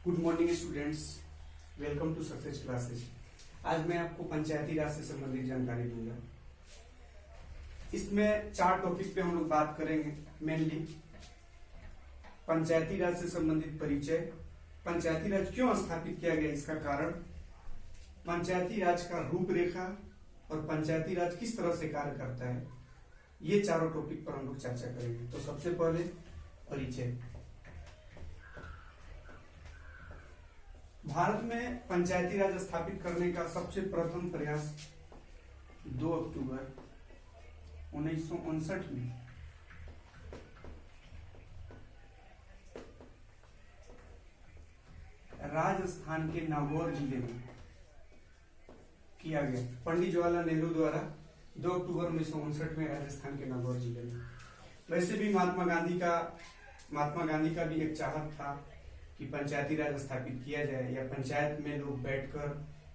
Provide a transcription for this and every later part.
Good morning students, welcome to success classes. आज मैं आपको पंचायती राज से संबंधित जानकारी दूंगा। इसमें 4 टॉपिक पे हम लोग बात करेंगे। मेनली पंचायती राज से संबंधित परिचय, पंचायती राज क्यों स्थापित किया गया इसका कारण, पंचायती राज का रूपरेखा और पंचायती राज किस तरह से कार्य करता है, ये चारों टॉपिक पर हम लोग चर्चा करेंगे। तो सबसे पहले परिचय। भारत में पंचायती राज स्थापित करने का सबसे प्रथम प्रयास 2 अक्टूबर 1959 में राजस्थान के नागौर जिले में किया गया। पंडित जवाहरलाल नेहरू द्वारा 2 अक्टूबर 1959 में राजस्थान के नागौर जिले में। वैसे भी महात्मा गांधी का भी एक चाहत था कि पंचायती राज स्थापित किया जाए, या पंचायत में लोग बैठकर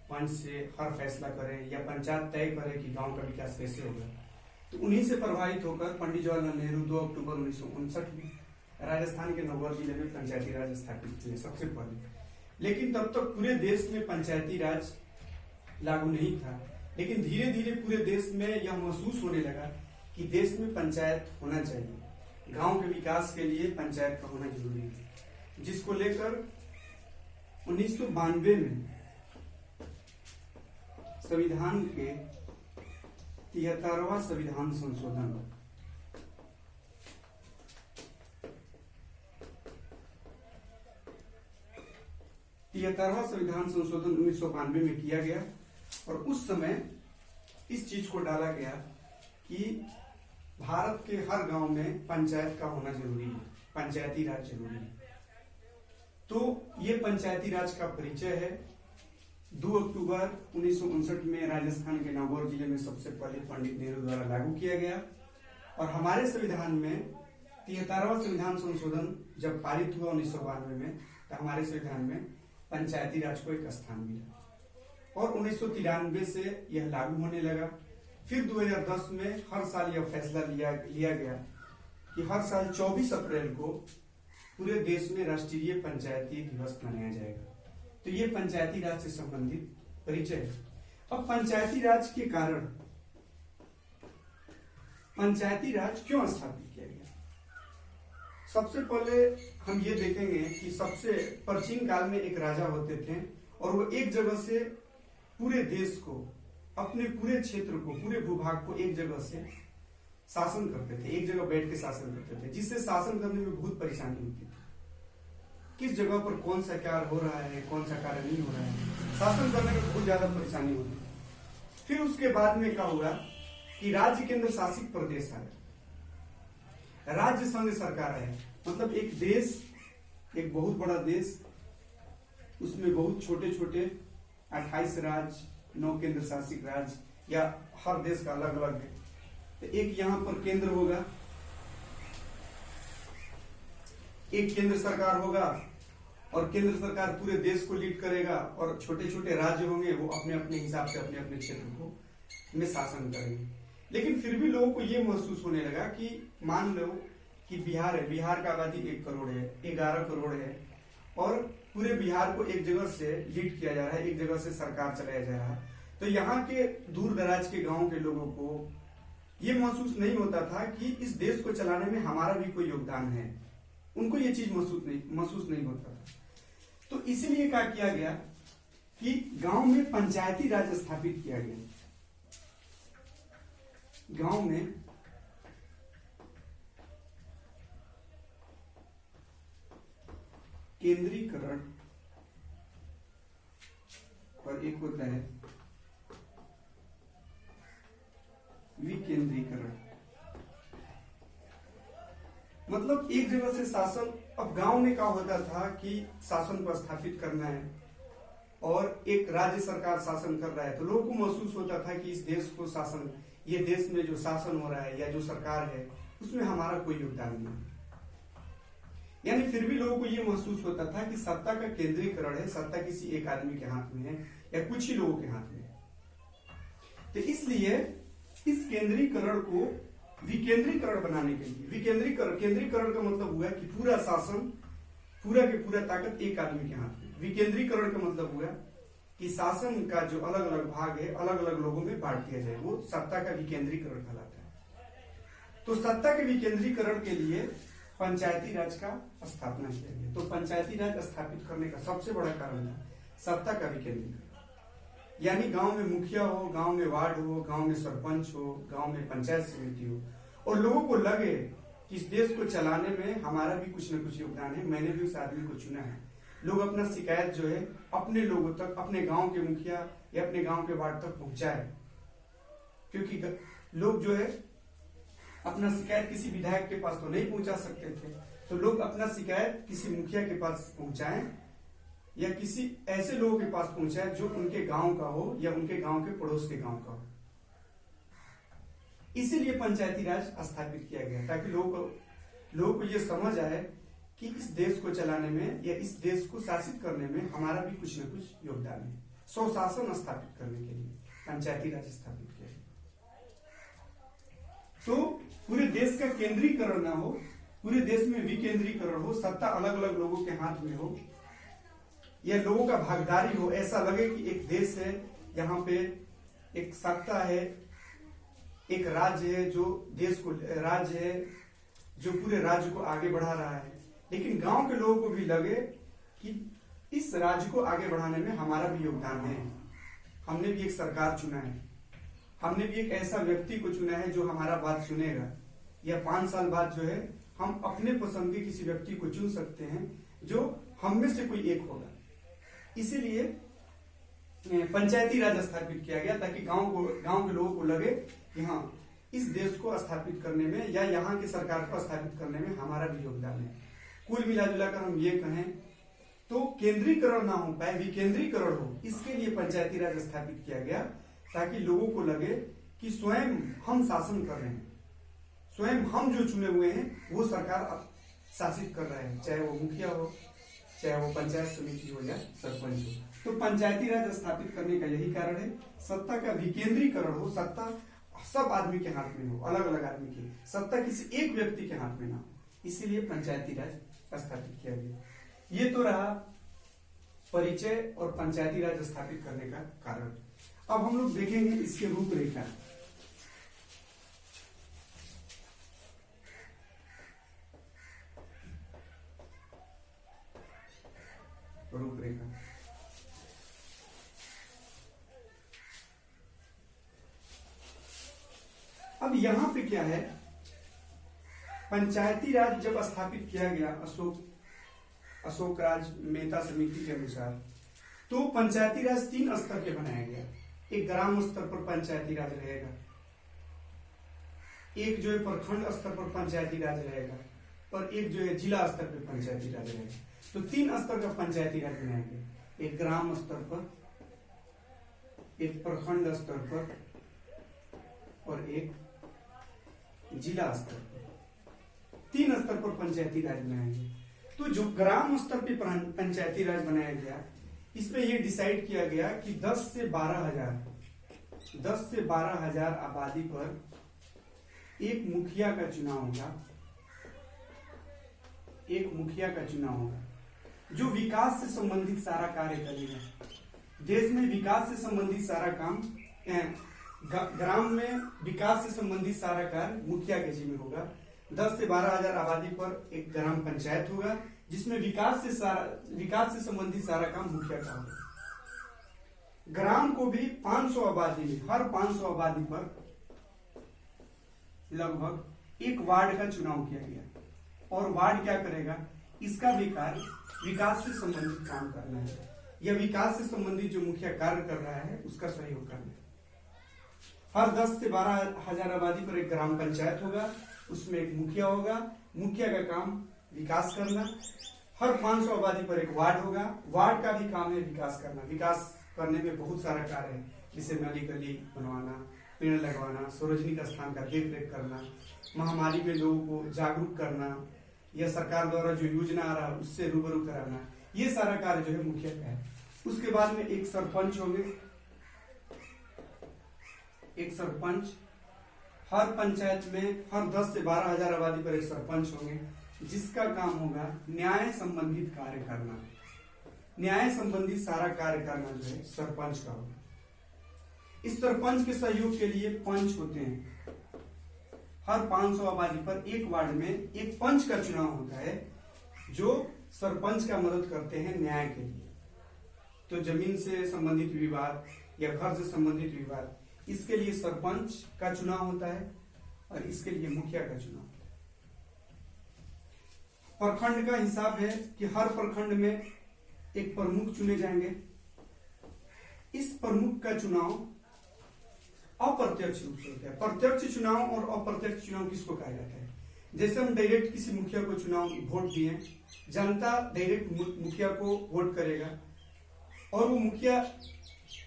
पंच से हर फैसला करें, या पंचायत तय करे कि गांव का विकास कैसे होगा। तो उन्हीं से प्रभावित होकर पंडित जवाहरलाल नेहरू 2 अक्टूबर 1959 में राजस्थान के नागौर जिले में पंचायती राज स्थापित किए सबसे पहले। लेकिन तब तक पूरे देश में पंचायती राज लागू नहीं था। लेकिन धीरे धीरे पूरे देश में यह महसूस होने लगा कि देश में पंचायत होना चाहिए, गांव के विकास के लिए पंचायत का होना जरूरी है, जिसको लेकर 1992 में संविधान के 73वां संविधान संशोधन 1992 में किया गया। और उस समय इस चीज को डाला गया कि भारत के हर गांव में पंचायत का होना जरूरी है, पंचायती राज जरूरी है। तो ये पंचायती राज का परिचय है। 2 अक्टूबर 1959 में राजस्थान के नागौर जिले में सबसे पहले पंडित नेहरू द्वारा लागू किया गया। और हमारे संविधान में 73वां संविधान संशोधन जब पारित हुआ 1992 में, तो हमारे संविधान में पंचायती राज को एक स्थान मिला। और 1993 से यह लागू होने लगा। फिर 2010 में हर साल यह फैसला लिया गया कि हर साल 24 अप्रैल को पूरे देश में राष्ट्रीय पंचायती दिवस मनाया जाएगा। तो ये पंचायती राज से संबंधित परिचय है। अब पंचायती राज के कारण पंचायती राज क्यों स्थापित किया गया, सबसे पहले हम ये देखेंगे कि सबसे प्राचीन काल में एक राजा होते थे और वो एक जगह से पूरे देश को, अपने पूरे क्षेत्र को, पूरे भूभाग को एक जगह से शासन करते थे, एक जगह बैठ के शासन करते थे, जिससे शासन करने में बहुत परेशानी होती थी। किस जगह पर कौन सा कार्य हो रहा है, कौन सा कार्य नहीं हो रहा है, शासन करने में बहुत ज्यादा परेशानी होती थी। फिर उसके बाद में क्या हुआ कि राज्य केंद्र शासित प्रदेश आए, राज्य संघ सरकार है, मतलब एक देश, एक बहुत बड़ा देश, उसमें बहुत छोटे छोटे 28 राज्य, 9 केंद्र शासित राज्य, या हर देश का अलग अलग है। तो एक यहाँ पर केंद्र होगा, एक केंद्र सरकार होगा, और केंद्र सरकार पूरे देश को लीड करेगा, और छोटे छोटे राज्य होंगे, वो अपने अपने हिसाब से अपने अपने क्षेत्र को में शासन करेंगे। लेकिन फिर भी लोगों को ये महसूस होने लगा कि मान लो कि बिहार है, बिहार का आबादी 1 करोड़ है, 11 करोड़ है, और पूरे बिहार को एक जगह से लीड किया जा रहा है, एक जगह से सरकार चलाया जा रहा है। तो यहाँ के दूर दराज के गांव के लोगों को ये महसूस नहीं होता था कि इस देश को चलाने में हमारा भी कोई योगदान है। उनको ये चीज महसूस नहीं होता था। तो इसीलिए क्या किया गया कि गांव में पंचायती राज स्थापित किया गया। गांव में केंद्रीकरण और एक होता है विकेंद्रीकरण, मतलब एक जगह से शासन। अब गांव में क्या होता था कि शासन को स्थापित करना है और एक राज्य सरकार शासन कर रहा है, तो लोगों को महसूस होता था कि इस देश को शासन, ये देश में जो शासन हो रहा है या जो सरकार है, उसमें हमारा कोई योगदान नहीं है। यानी फिर भी लोगों को ये महसूस होता था कि सत्ता का केंद्रीकरण है, सत्ता किसी एक आदमी के हाथ में है या कुछ ही लोगों के हाथ में है। तो इसलिए इस केंद्रीकरण को विकेंद्रीकरण बनाने के लिए, केंद्रीकरण का मतलब हुआ कि पूरा शासन पूरा के पूरा ताकत एक आदमी के हाथ में। विकेंद्रीकरण का मतलब हुआ कि शासन का जो अलग अलग भाग है अलग अलग लोगों में बांट दिया जाए, वो सत्ता का विकेंद्रीकरण कहलाता है। तो सत्ता के विकेंद्रीकरण के लिए पंचायती राज का स्थापना किया गया। तो पंचायती राज स्थापित करने का सबसे बड़ा कारण था सत्ता का विकेंद्रीकरण, यानी गांव में मुखिया हो, गांव में वार्ड हो, गांव में सरपंच हो, गांव में पंचायत समिति हो, और लोगों को लगे कि इस देश को चलाने में हमारा भी कुछ न कुछ योगदान है, मैंने भी उस आदमी को चुना है। लोग अपना शिकायत जो है अपने लोगों तक, अपने गांव के मुखिया या अपने गांव के वार्ड तक पहुंचाए, क्योंकि लोग जो है अपना शिकायत किसी विधायक के पास तो नहीं पहुंचा सकते थे, तो लोग अपना शिकायत किसी मुखिया के पास पहुंचाएं या किसी ऐसे लोगों के पास पहुंचाए जो उनके गांव का हो या उनके गांव के पड़ोस के गांव का हो। इसीलिए पंचायती राज स्थापित किया गया, ताकि लोगों को यह समझ आए कि इस देश को चलाने में या इस देश को शासित करने में हमारा भी कुछ न कुछ योगदान है। स्वशासन स्थापित करने के लिए पंचायती राज स्थापित किया गया। तो पूरे देश का केंद्रीकरण ना हो, पूरे देश में विकेंद्रीकरण हो, सत्ता अलग अलग लोगों के हाथ में हो, या लोगों का भागीदारी हो, ऐसा लगे कि एक देश है, यहाँ पे एक सत्ता है, एक राज्य है जो देश को, राज्य है जो पूरे राज्य को आगे बढ़ा रहा है, लेकिन गांव के लोगों को भी लगे कि इस राज्य को आगे बढ़ाने में हमारा भी योगदान है। हमने भी एक सरकार चुना है, हमने भी एक ऐसा व्यक्ति को चुना है जो हमारा बात सुनेगा, या 5 साल बाद जो है हम अपने पसंद के किसी व्यक्ति को चुन सकते हैं जो हम में से कोई एक होगा। इसीलिए पंचायती राज स्थापित किया गया, ताकि गांव के लोगों को लगे कि हाँ, इस देश को स्थापित करने में या यहाँ की सरकार को स्थापित करने में हमारा भी योगदान है। कुल मिलाजुलाकर हम ये कहें तो केंद्रीकरण ना हो पाए, विकेंद्रीकरण हो, इसके लिए पंचायती राज स्थापित किया गया, ताकि लोगों को लगे कि स्वयं हम शासन कर रहे हैं, स्वयं हम जो चुने हुए हैं वो सरकार शासित कर रहे हैं, चाहे वो मुखिया हो, चाहे वो पंचायत समिति हो या सरपंच हो। तो पंचायती राज स्थापित करने का यही कारण है, सत्ता का विकेंद्रीकरण हो, सत्ता सब आदमी के हाथ में हो, अलग अलग आदमी की सत्ता किसी एक व्यक्ति के हाथ में ना हो, इसीलिए पंचायती राज स्थापित किया गया। ये तो रहा परिचय और पंचायती राज स्थापित करने का कारण। अब हम लोग देखेंगे इसके रूपरेखा। रूपरेखा अब यहां पे क्या है, पंचायती राज जब स्थापित किया गया अशोक राज मेहता समिति के अनुसार, तो पंचायती राज 3 स्तर के बनाया गया। एक ग्राम स्तर पर पंचायती राज रहेगा, एक जो है प्रखंड स्तर पर पंचायती राज रहेगा, और एक जो है जिला स्तर पर पंचायती राज रहेगा। तो 3 स्तर का पंचायती राज बनाया गया, एक ग्राम स्तर पर, एक प्रखंड स्तर पर और एक जिला स्तर पर। 3 स्तर पर पंचायती राज बनाया गया। तो जो ग्राम स्तर पर पंचायती राज बनाया गया, इसमें यह डिसाइड किया गया कि 10 से 12 हजार आबादी पर एक मुखिया का चुनाव होगा, एक मुखिया का चुनाव होगा जो विकास से संबंधित सारा कार्य करेगा। देश में विकास से संबंधित सारा काम, ग्राम में विकास से संबंधित सारा कार्य मुखिया के जिम्मे होगा। 10 से 12 हजार आबादी पर एक ग्राम पंचायत होगा, जिसमें विकास से संबंधित सारा काम मुखिया का होगा। ग्राम को भी 500 आबादी में, हर 500 आबादी पर लगभग एक वार्ड का चुनाव किया गया, और वार्ड क्या करेगा, इसका भी कार्य विकास से संबंधित काम करना है, या विकास से संबंधित जो मुखिया कार्य कर रहा है उसका सहयोग करना है। हर 10 से 12 हजार आबादी पर एक ग्राम पंचायत होगा, उसमें एक मुखिया होगा, मुखिया का काम विकास करना। हर 500 आबादी पर एक वार्ड होगा, वार्ड का भी काम है विकास करना। विकास करने में बहुत सारा कार्य है, जैसे नाली गली बनवाना, पेड़ लगवाना, सार्वजनिक स्थान का देख रेख करना, महामारी में लोगों को जागरूक करना, या सरकार द्वारा जो योजना आ रहा है उससे रूबरू कराना, ये सारा कार्य जो है मुखिया का है। उसके बाद में एक सरपंच होंगे, एक सरपंच, हर पंचायत में हर 10 से 12 हजार आबादी पर एक सरपंच होंगे, जिसका काम होगा न्याय संबंधित कार्य करना। न्याय संबंधित सारा कार्य करना जो है सरपंच का होगा। इस सरपंच के सहयोग के लिए पंच होते हैं। हर 500 आबादी पर एक वार्ड में एक पंच का चुनाव होता है जो सरपंच का मदद करते हैं न्याय के लिए। तो जमीन से संबंधित विवाद या घर से संबंधित विवाद, इसके लिए सरपंच का चुनाव होता है और इसके लिए मुखिया का चुनाव होता है। प्रखंड का हिसाब है कि हर प्रखंड में एक प्रमुख चुने जाएंगे। इस प्रमुख का चुनाव अप्रत्यक्ष रूप से होता है। प्रत्यक्ष चुनाव और अप्रत्यक्ष चुनाव किसको कहा जाता है? जैसे हम डायरेक्ट किसी मुखिया को चुनाव वोट दिए, जनता डायरेक्ट मुखिया को वोट करेगा और वो मुखिया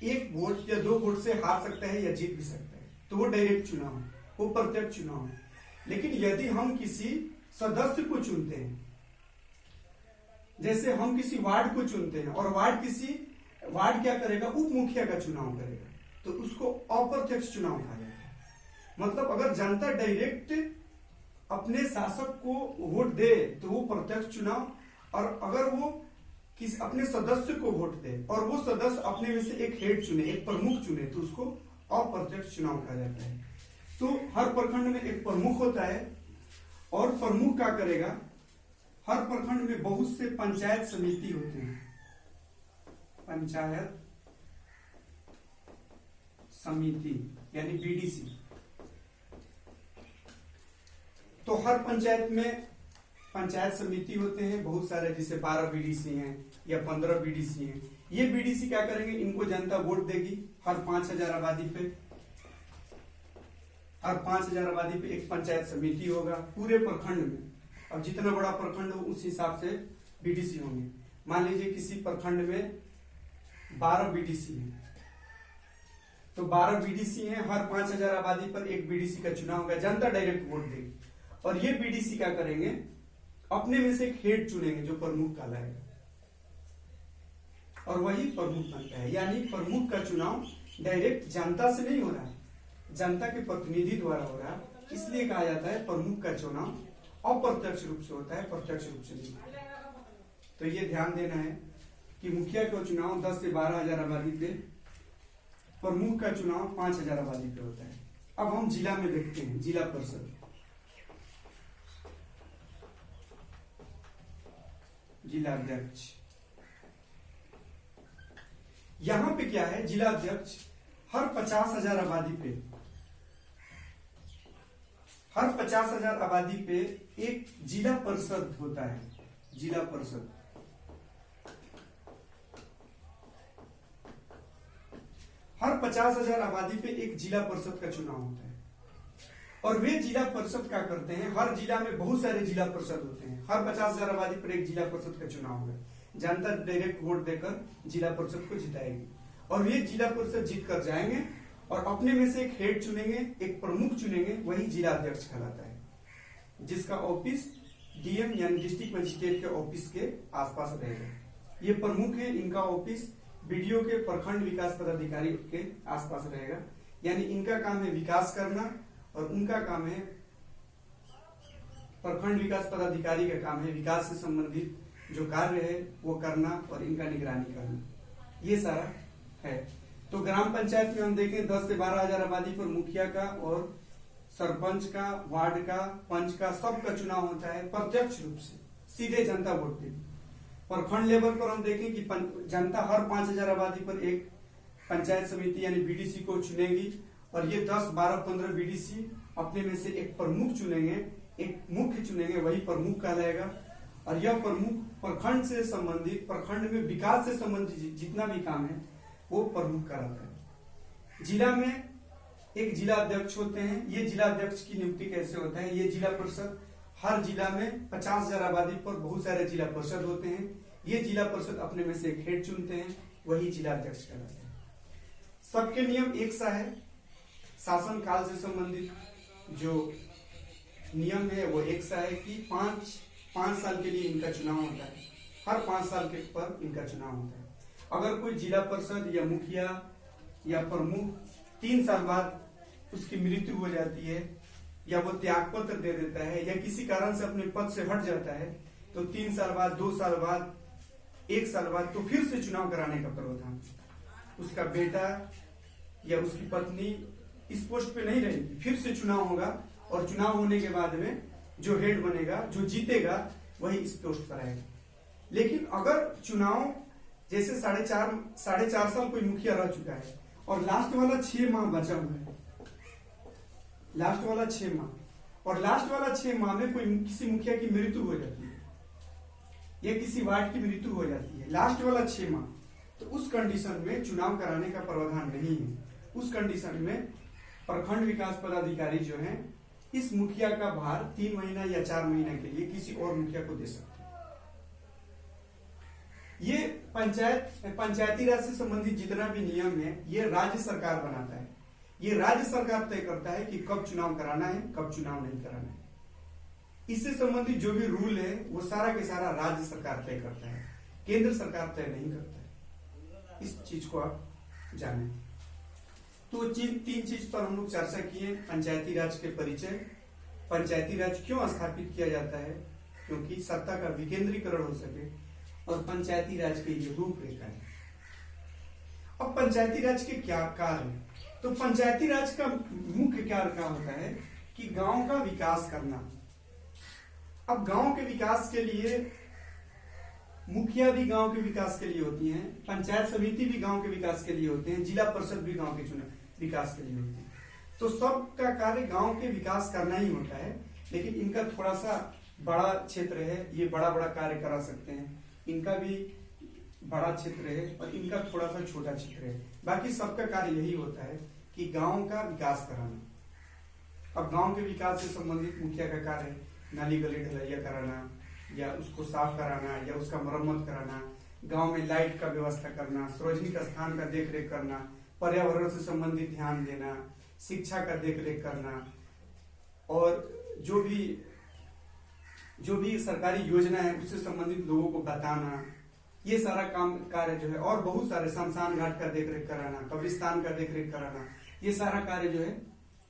1 वोट या 2 वोट से हार सकता है या जीत भी सकता है, तो वो डायरेक्ट चुनाव है, वो प्रत्यक्ष चुनाव है। लेकिन यदि हम किसी सदस्य को चुनते हैं, जैसे हम किसी वार्ड को चुनते हैं और वार्ड क्या करेगा, उप मुखिया का चुनाव करेगा, तो उसको अप्रत्यक्ष चुनाव कहा जाता है। मतलब अगर जनता डायरेक्ट अपने शासक को वोट दे तो वो प्रत्यक्ष चुनाव, और अगर वो अपने सदस्य को वोट दे और वो सदस्य अपने में से एक हेड चुने, एक प्रमुख चुने, तो उसको अप्रत्यक्ष चुनाव कहा जाता है। तो हर प्रखंड में एक प्रमुख होता है और प्रमुख क्या करेगा, हर प्रखंड में बहुत से पंचायत समिति होते हैं। पंचायत समिति यानी बीडीसी। तो हर पंचायत में पंचायत समिति होते हैं बहुत सारे, जैसे 12 बीडीसी हैं या 15 बीडीसी हैं। ये बीडीसी क्या करेंगे, इनको जनता वोट देगी। हर 5000 आबादी पे एक पंचायत समिति होगा पूरे प्रखंड में। अब जितना बड़ा प्रखंड हो उस हिसाब से बीडीसी होंगे। मान लीजिए किसी प्रखंड में 12 बीडीसी है, तो 12 बीडीसी हैं, हर 5000 आबादी पर एक बीडीसी का चुनाव होगा, जनता डायरेक्ट वोट देगी। और ये बीडीसी क्या करेंगे, अपने में से एक हेड चुनेंगे जो प्रमुख कहलाएगा और वही प्रमुख बनता है। यानी प्रमुख का चुनाव डायरेक्ट जनता से नहीं हो रहा है, जनता के प्रतिनिधि द्वारा हो रहा है। इसलिए कहा जाता है प्रमुख का चुनाव अप्रत्यक्ष रूप से होता है, प्रत्यक्ष रूप से नहीं। तो ये ध्यान देना है कि मुखिया का चुनाव 10 से 12,000 आबादी पे, प्रमुख का चुनाव 5,000 आबादी पे होता है। अब हम जिला में देखते हैं, जिला परिषद, जिला अध्यक्ष। यहां पे क्या है, जिला अध्यक्ष हर 50,000 आबादी पे, हर 50,000 आबादी पे एक जिला परिषद होता है। जिला परिषद हर 50,000 आबादी पे एक जिला परिषद का चुनाव होता है। और वे जिला परिषद क्या करते हैं, हर जिला में बहुत सारे जिला परिषद होते हैं। हर 50,000 आबादी पर एक जिला परिषद का चुनाव होगा, जनता डायरेक्ट वोट देकर जिला परिषद को जिताएगी और वे जिला परिषद जीत कर जाएंगे और अपने में से एक हेड चुनेंगे, एक प्रमुख चुनेंगे, वही जिला अध्यक्ष कहलाता है, जिसका ऑफिस डीएम यानी डिस्ट्रिक्ट मजिस्ट्रेट के ऑफिस के आसपास रहेगा। ये प्रमुख है, इनका ऑफिस बीडीओ के प्रखंड विकास पदाधिकारी के आसपास रहेगा। यानी इनका काम है विकास करना और उनका काम है, प्रखंड विकास पदाधिकारी का काम है विकास से संबंधित जो कार्य है वो करना और इनका निगरानी करना, ये सारा है। तो ग्राम पंचायत में हम देखें 10 से 12,000 आबादी पर मुखिया का और सरपंच का, वार्ड का, पंच का, सबका चुनाव होता है प्रत्यक्ष रूप से, सीधे जनता वोट देगी। प्रखंड लेवल पर हम देखें कि जनता हर 5,000 आबादी पर एक पंचायत समिति यानी बीडीसी को चुनेगी और ये 10, 12, 15 बीडीसी अपने में से एक प्रमुख चुनेंगे, एक मुख्य चुनेंगे, वही प्रमुख कहलाएगा। और यह प्रमुख प्रखंड से संबंधित, प्रखंड में विकास से संबंधित जितना भी काम है वो प्रमुख कराता है। जिला में एक जिला अध्यक्ष होते हैं। ये जिला अध्यक्ष की नियुक्ति कैसे होता है, ये जिला परिषद, हर जिला में 50,000 आबादी पर बहुत सारे जिला परिषद होते हैं। ये जिला परिषद अपने में से एक हेड चुनते हैं, वही जिला अध्यक्ष कहलाते हैं। सबके नियम एक सा है, शासन काल से संबंधित जो नियम है वो एक सा है कि 5 साल के लिए इनका चुनाव होता है, हर 5 साल के पर इनका चुनाव होता है। अगर कोई जिला परिषद या मुखिया या प्रमुख 3 साल बाद उसकी मृत्यु हो जाती है या वो त्याग पत्र दे देता है या किसी कारण से अपने पद से हट जाता है, तो 3 साल बाद, 2 साल बाद, 1 साल बाद तो फिर से चुनाव कराने का प्रावधान। उसका बेटा या उसकी पत्नी इस पोस्ट पे नहीं रहेगी, फिर से चुनाव होगा और चुनाव होने के बाद में जो हेड बनेगा, जो जीतेगा, वही इस पोस्ट पर आएगा। लेकिन अगर चुनाव जैसे साढ़े चार साल कोई मुखिया रह चुका है और लास्ट वाला 6 माह बचा हुआ है, लास्ट वाला 6 माह, और लास्ट वाला 6 माह में कोई किसी मुखिया की मृत्यु हो जाती है या किसी वार्ड की मृत्यु हो जाती है, लास्ट वाला 6 माह, तो उस कंडीशन में चुनाव कराने का प्रावधान नहीं है। उस कंडीशन में प्रखंड विकास पदाधिकारी जो हैं इस मुखिया का भार 3 महीना या 4 महीना के लिए किसी और मुखिया को दे सकते हैं। ये पंचायती राज से संबंधित जितना भी नियम है ये राज्य सरकार बनाता है। ये राज्य सरकार तय करता है कि कब चुनाव कराना है, कब चुनाव नहीं कराना है। इससे संबंधित जो भी रूल है वो सारा के सारा राज्य सरकार तय करता है, केंद्र सरकार तय नहीं करता है। इस चीज को आप जाने। तो 3 चीज पर हम लोग चर्चा किए। पंचायती राज के परिचय, पंचायती राज क्यों स्थापित किया जाता है, क्योंकि सत्ता का विकेंद्रीकरण हो सके, और पंचायती राज के ये रूपरेखा है। अब पंचायती राज के क्या कार्य है? तो पंचायती राज का मुख्य कार्य क्या होता है कि गांव का विकास करना। अब गांव के विकास के लिए मुखिया भी गांव के विकास के लिए होती हैं, पंचायत समिति भी गांव के विकास के लिए होते हैं, जिला परिषद भी गांव के विकास के लिए होती है। तो सबका कार्य गांव के विकास करना ही होता है, लेकिन इनका थोड़ा सा बड़ा क्षेत्र है, ये बड़ा बड़ा कार्य करा सकते हैं। इनका भी बड़ा क्षेत्र है और इनका थोड़ा सा छोटा क्षेत्र है। बाकी सबका कार्य यही होता है कि गांव का विकास कराना। अब गांव के विकास से संबंधित मुखिया का कार्य है नाली गली ढलैया कराना, या उसको साफ कराना, या उसका मरम्मत कराना, गांव में लाइट का व्यवस्था करना, सार्वजनिक स्थान का देखरेख करना, पर्यावरण से संबंधित ध्यान देना, शिक्षा का देखरेख करना, और जो भी सरकारी योजना है उससे संबंधित लोगों को बताना, ये सारा काम कार्य जो है, और बहुत सारे शमशान घाट का देखरेख कराना, कब्रिस्तान का देखरेख कराना, ये सारा कार्य जो है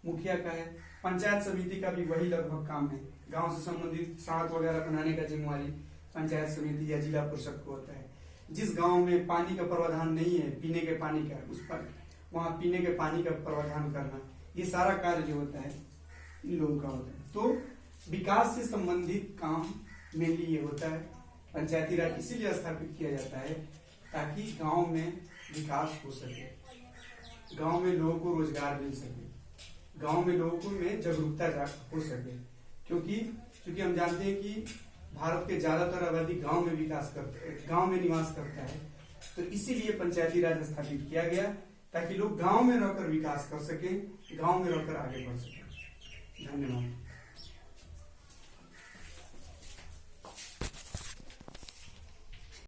मुखिया का है। पंचायत समिति का भी वही लगभग काम है। गांव से संबंधित सड़क वगैरह बनाने का जिम्मेवारी पंचायत समिति या जिला परिषद को होता है। जिस गांव में पानी का प्रावधान नहीं है, पीने के पानी का, उस पर वहां पीने के पानी का प्रावधान करना, ये सारा कार्य जो होता है इन लोगों का होता है। तो विकास से संबंधित काम मेनली ये होता है। पंचायती राज इसीलिए स्थापित किया जाता है ताकि गांव में विकास हो सके, गांव में लोगों को रोजगार मिल सके, गांव में लोगों में जागरूकता हो सके। क्योंकि हम जानते हैं कि भारत के ज्यादातर आबादी गांव में निवास करता है। तो इसीलिए पंचायती राज स्थापित किया गया ताकि लोग गांव में रहकर विकास कर सकें, गांव में रहकर आगे बढ़ सकें। धन्यवाद।